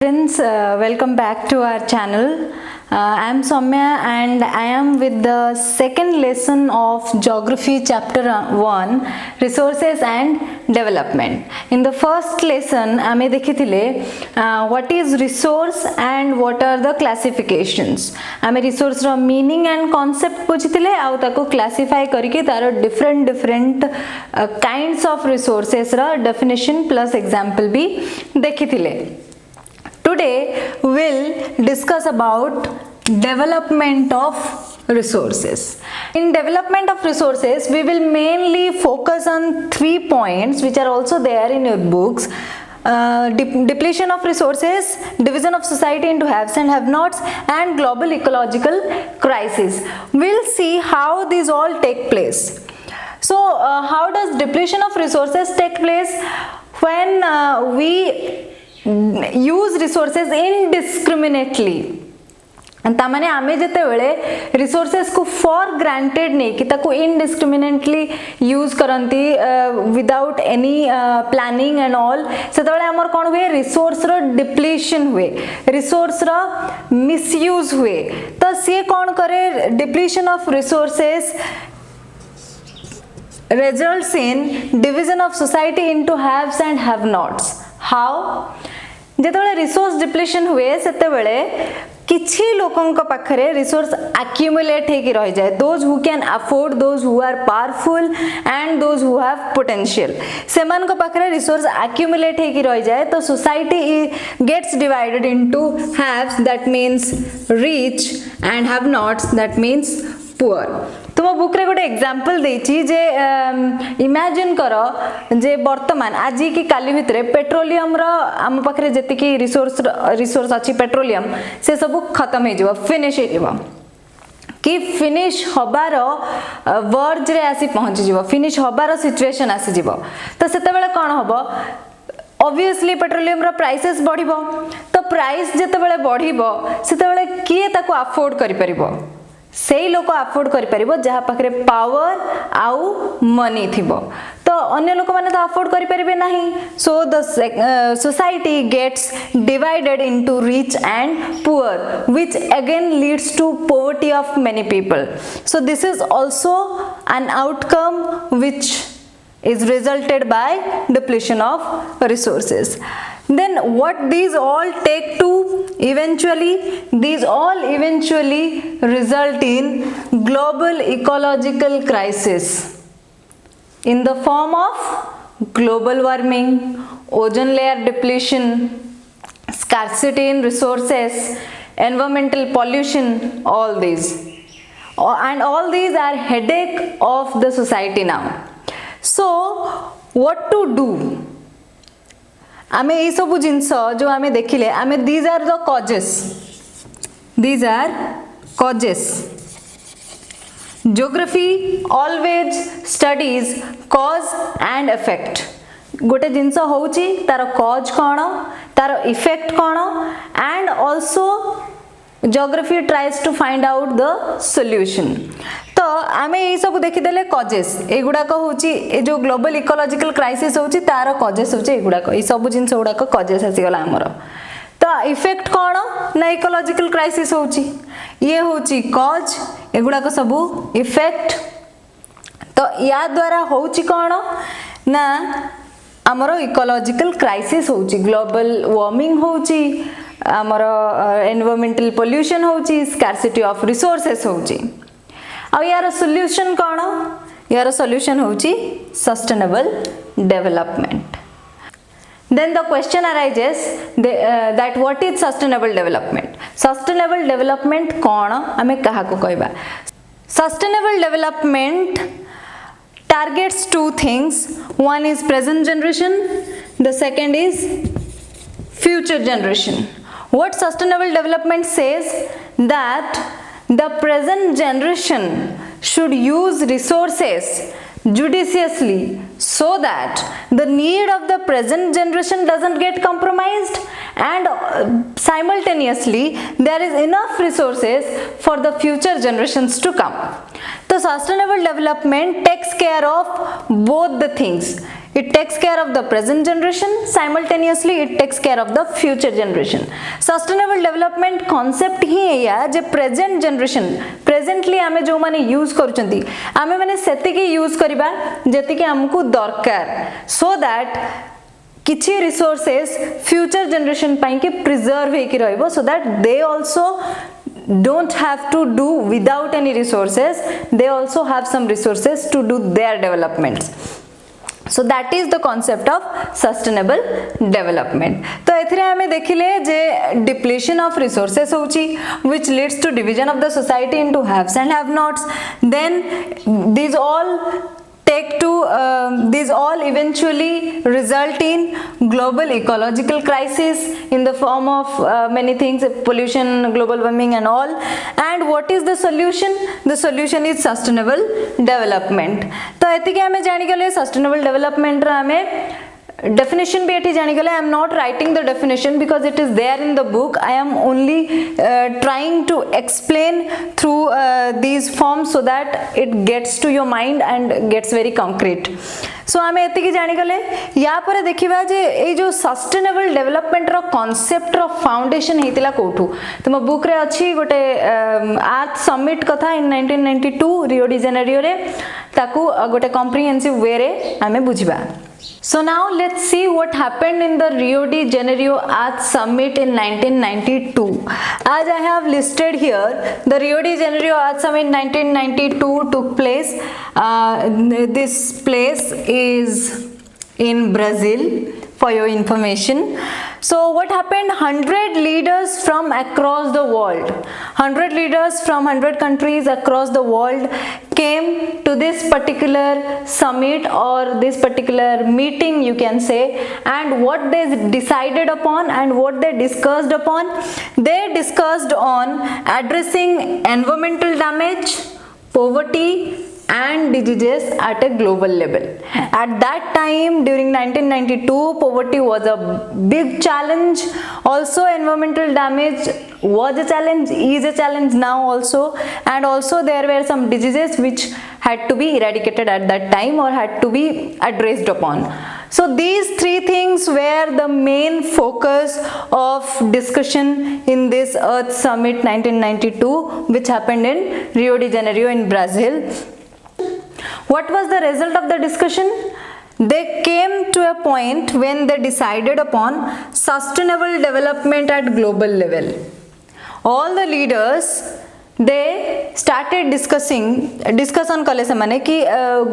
Friends, welcome back to our channel. I am Soumya and I am with the second lesson of Geography chapter 1, Resources and Development. In the first lesson, आमे देखिथिले what is resource and what are the classifications. आमे resource row meaning and concept बुझिथिले आउ ताको classify करिके तारो different kinds of resources row definition plus example भी देखिथिले. Today we'll discuss about development of resources. In development of resources, we will mainly focus on 3 points which are also there in your books. Depletion of resources, division of society into haves and have-nots, and global ecological crisis. We'll see how these all take place. So, how does depletion of resources take place? When we use resources indiscriminately. तामाने आमे जेते बेले resources को for granted नहीं कि ताको indiscriminately use करंती without any planning and all सेते बेले हमर कोन हुए resource रो depletion हुए resource रो misuse हुए तो से कोन करे depletion of resources results in division of society into haves and have-nots. How? जेतेबेले रिसोर्स डिप्लीशन हुए सेतेबेले किछि लोकंक पाखरे रिसोर्स accumulate हेकि रहि जाय. Those who can afford, those who are powerful and those who have potential. सेमान को पाखरे रिसोर्स accumulate हेकि रहि जाय तो society gets divided into haves, that means rich, and have-nots, that means poor. तुम बुक रे गोटे एग्जांपल देछि जे इमेजिन करो जे वर्तमान आज की काली भितरे पेट्रोलियम रो हम पाखरे जति की रिसोर्स अछि पेट्रोलियम से सब खत्म हे जबो फिनिश हे जबो कि फिनिश हबार वर्ज रे आसी पहुंची जबो फिनिश हबार सिचुएशन आसी जबो तो सेते बेले कोन हबो ऑब्वियसली पेट्रोलियम रो प्राइसेस बढ़िबो तो प्राइस जते बेले बढ़िबो सेते बेले किए ताको अफोर्ड करि परिबो सेई लोक अफोर्ड करि परिबो जहा पाखरे पावर आउ मनी थिबो तो अन्य लोक माने तो अफोर्ड करि परिबे नाही so the society gets divided into rich and poor which again leads to poverty of many people so this is also an outcome which is resulted by depletion of resources. Then what these all take to eventually? These all eventually result in global ecological crisis in the form of global warming, ozone layer depletion, scarcity in resources, environmental pollution, all these. And all these are headache of the society now. So what to do? आमे ए सब जिंस जो आमे देखिले आमे these are the causes. These are causes. Geography always studies cause and effect. गोटे जिंस होउची तार cause कोन तार effect cone and also geography tries to find out the solution. तो आमे ए सब देखि देले कॉजेस एगुडा को होची ए जो ग्लोबल इकोलॉजिकल क्राइसिस होची तार कॉजेस होची एगुडा को ए सब जिंस गुडा को कॉजेस आसी गला हमर तो इफेक्ट कोन ना इकोलॉजिकल क्राइसिस होची ये होची कॉज एगुडा को सब इफेक्ट तो या द्वारा होची कोन ना हमर इकोलॉजिकल क्राइसिस होची ग्लोबल वार्मिंग होची हमर एनवायरमेंटल पोल्यूशन होची स्कार्सिटी ऑफ रिसोर्सेस होची और यार सॉल्यूशन कौन यार सॉल्यूशन होची sustainable development. Then the question arises that what is sustainable development? Sustainable development कौन हमें कहा को कहबा. Sustainable development targets two things. One is present generation, the second is future generation. What sustainable development says that the present generation should use resources judiciously so that the need of the present generation doesn't get compromised and simultaneously there is enough resources for the future generations to come. So sustainable development takes care of both the things. it takes care of the present generation, simultaneously it takes care of the future generation. Sustainable development concept he एया J present generation presently आमे जो माने use करूचंती आमे माने सेति की use करिबा जेति की हमकु दरकार, so that किछि resources future generation पाई के preserve हे की रहइबो, so that they also don't have to do without any resources, they also have some resources to do their developments. So that is the concept of sustainable development. तो एथिरे हमें देखिले जे depletion of resources होची which leads to division of the society into haves and have nots. Then these all eventually result in global ecological crisis in the form of many things, pollution, global warming and all. And what is the solution? The solution is sustainable development. तो एतिके हमें जानि गले sustainable development रा हमें definition भी एठी जानि गले. I am not writing the definition because it is there in the book. I am only trying to explain through these forms so that it gets to your mind and gets very concrete. So आमे एतिकी जानि गले. या पर देखिबा जे ए जो sustainable development रो concept रो foundation हेतिला कोठू. तो म book रे अछि गोटे earth summit कथा in 1992 Rio de Janeiro रे ताकू गोटे comprehensive way रे आमे बुझिबा. So now let's see what happened in the Rio de Janeiro Earth Summit in 1992. As I have listed here, the Rio de Janeiro Earth Summit 1992 took place. This place is in Brazil, for your information. So what happened? 100 leaders from across the world, 100 leaders from 100 countries across the world came to this particular summit or this particular meeting, you can say. And what they decided upon and what they discussed upon, they discussed on addressing environmental damage, poverty and diseases at a global level. At that time, during 1992, poverty was a big challenge. Also, environmental damage was a challenge, is a challenge now also. And also there were some diseases which had to be eradicated at that time or had to be addressed upon. So these three things were the main focus of discussion in this Earth Summit 1992, which happened in Rio de Janeiro in Brazil. What was the result of the discussion? They came to a point when they decided upon sustainable development at global level. All the leaders, they started discussion कले से माने कि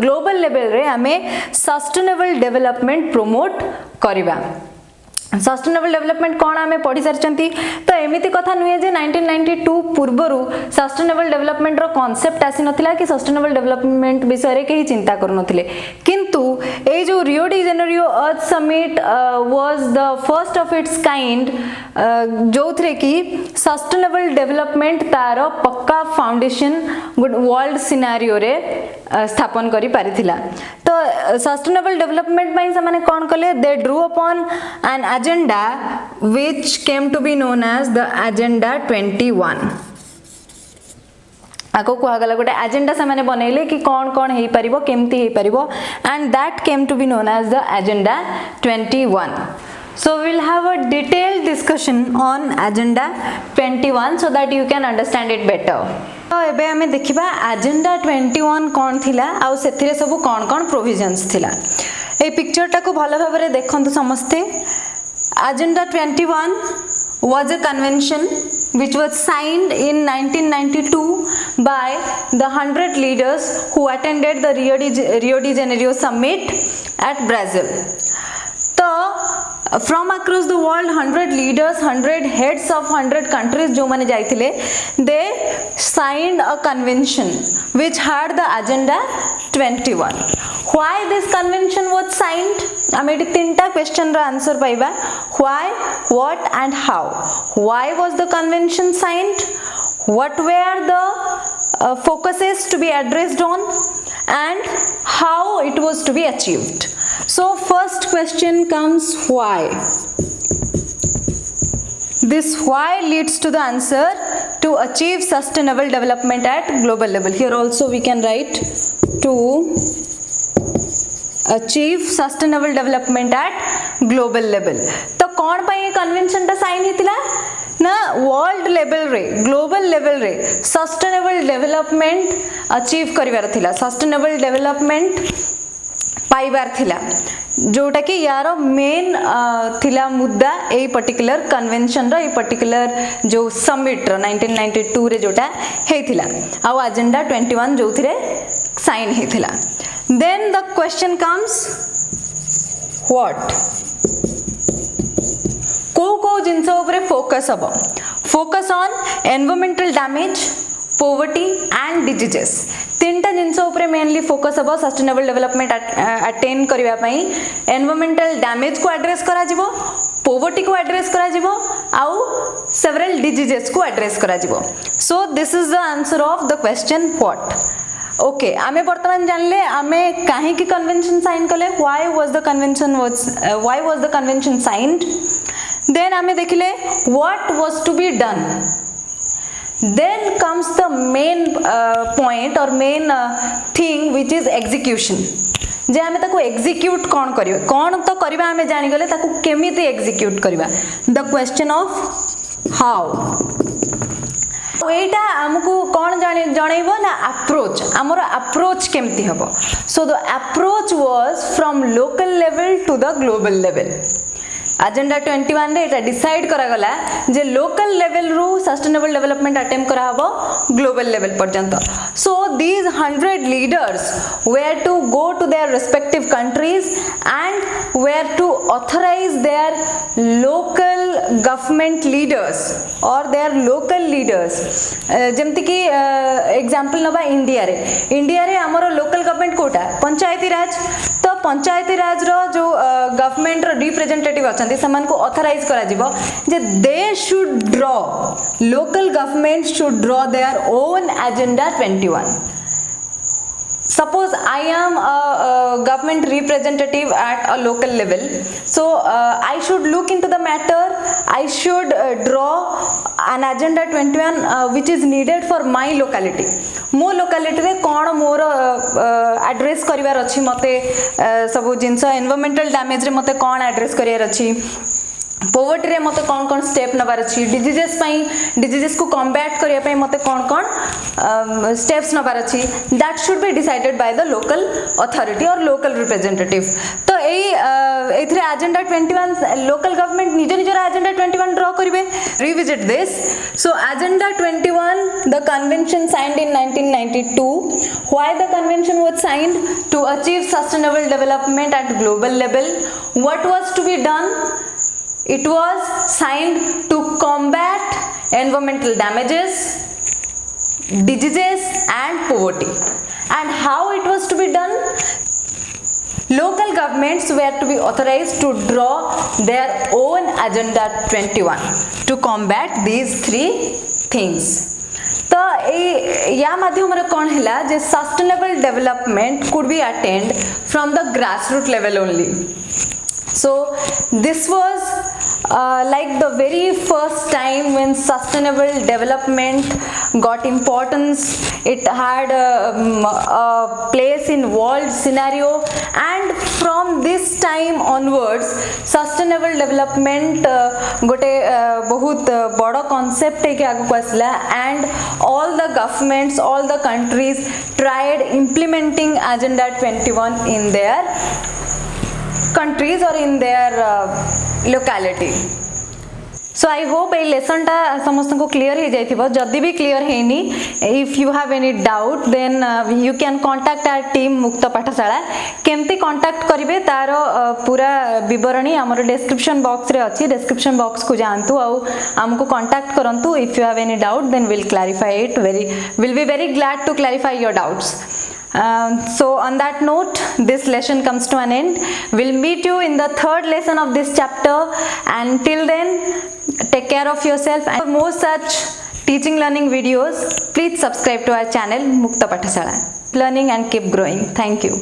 global level रे हमें sustainable development promote करिबा. Sustainable development कौन आमे पढ़ी सारचंती. तो एमिति कथा नुहे जे 1992 पूर्वरु सस्टेनेबल डेवलपमेंट रो कांसेप्ट आसी नथिला कि सस्टेनेबल डेवलपमेंट विषय रे केही चिंता करू नथिले. किंतु ए जो Rio de Janeiro Earth Summit was the first of its kind जोथरे कि सस्टेनेबल डेवलपमेंट तार पक्का फाउंडेशन गुड वर्ल्ड सिनेरियो रे स्थापन करी पारिथिला. तो सस्टेनेबल डेवलपमेंट पई समाने कोन कले, they drew upon an agenda which came to be known as the Agenda 21. आको को आगला गोटे एजेंडा से माने बनेले कि कौन कौन हेई परिबो, केमती हेई परिबो, and that came to be known as the Agenda 21. So we will have a detailed discussion on Agenda 21 so that you can understand it better. तो एबे हमें देखिबा Agenda 21 कौन थिला आउ सेथिरे सब कौन कौन प्रोविजंस थिला. ए पिक्चर टाको भलो भाबरे देखंतु समस्ते. Agenda 21 was a convention which was signed in 1992 by the 100 leaders who attended the Rio de Janeiro summit at Brazil. So from across the world 100 leaders, 100 heads of 100 countries जो माने जाइथिले, they signed a convention which had the Agenda 21. Why this convention was signed? आमे eighty तीनटा question रा answer पाइबा. Why, what and how. Why was the convention signed? What were the focuses to be addressed on and how it was to be achieved. So first question comes why. This why leads to the answer to achieve sustainable development at global level. Here also we can write to achieve sustainable development at global level. तो कौन पाई convention टा sign हेतिला ना world level रे global level रे sustainable development achieve करिवार थिला, sustainable development पाइबार थिला, जोटा कि यार मेन थिला मुद्दा ए पर्टिकुलर कन्वेंशन रो ए पर्टिकुलर जो समिट रो 1992 रे जोटा हेथिला आ एजेंडा 21 जो थिरे साइन हेथिला। Then the question comes what को जिनस उपरे फोकस हबो, focus on environmental damage, poverty and diseases, तीनटा जिनस उपरे मेनली फोकस हबो सस्टेनेबल डेवलपमेंट अटेन करिवा पई। एनवायरमेंटल डैमेज को एड्रेस करा जिवो, पोवर्टी को एड्रेस करा जिवो आउ सेवरल डिजीजेस को एड्रेस करा जिवो। So this is the answer of the question what. Okay आमे वर्तमान जानले आमे काहे की कन्वेंशन साइन कले, why was the convention signed. Then आमे देखिले what was to be done. Then comes the main point or main thing which is execution। जे आमे ताको execute कौन करियो, कौन तो करिबा आमे जानि गले ताको केमिति execute करिबा, the question of how। एटा हमकु कौन जणैबो ना अप्रोच, हमर अप्रोच केमति हबो। So the approach was from local level to the global level. Agenda 21 रे एटा डिसाइड करा गला जे लोकल लेवल रु सस्टेनेबल डेवलपमेंट अटेम्प्ट करा हबो ग्लोबल लेवल पर्यंत। So these 100 leaders were to go to their respective countries and were to authorise their local government leaders और देयर लोकल लीडर्स। जेमति कि एग्जांपल नबा इंडिया रे हमर लोकल गवर्नमेंट कोटा पंचायती राज, तो पंचायती राज रो जो गवर्नमेंट रो रिप्रेजेंटेटिव अछंती समान को ऑथराइज करा जिवो जे they should draw, local government should draw their own agenda 21। Suppose I am a government representative at a local level, so I should look into the matter, I should draw an agenda 21 which is needed for my locality। मो locality रे कौन मोर address करिवार अछि, मते सब जिंस environmental damage रे मते कौन address करिवार अछि, पोवर्टी रे मते कौन कौन स्टेप नबार अछि, डिजीजेस पई डिजीजेस को कॉम्बैट करिया पई मते कौन कौन स्टेप्स नबार अछि, that should be decided by the local authority और लोकल रिप्रेजेंटेटिव। तो एथरे एजेंडा 21 लोकल गवर्नमेंट निज निजर एजेंडा 21 ड्रॉ करिवे। Revisit this. So agenda 21 the convention signed in 1992। Why the convention was signed? To achieve sustainable development at global level. What was to be done? It was signed to combat environmental damages, diseases and poverty. And how it was to be done? Local governments were to be authorized to draw their own agenda 21 to combat these three things। तो या माध्यम रे कौन हैला जे sustainable development could be attained from the grassroots level only। So this was like the very first time when sustainable development got importance. It had a place in world scenario, and from this time onwards sustainable development गोटे बहुत बड़ा concept है कि आगु को आसला, and all the governments, all the countries tried implementing agenda 21 in their countries or in their locality। So I hope A lesson टा समस्त को क्लियर हो जाइथिबो। जदी भी क्लियर हेनी, if you have any doubt then you can contact our team मुक्त पाठशाला। केमती कांटेक्ट करिवे तार पूरा विवरणी हमर डिस्क्रिप्शन बॉक्स रे अछि, डिस्क्रिप्शन बॉक्स को जानतु आ हमको कांटेक्ट करंतु। if you have any doubt then we'll clarify it, we'll be very glad to clarify your doubts। So on that note this lesson comes to an end। We'll meet you in the third lesson of this chapter, and till then take care of yourself, and for more such teaching learning videos please subscribe to our channel Mukta Pathashala। Learning and keep growing। Thank you।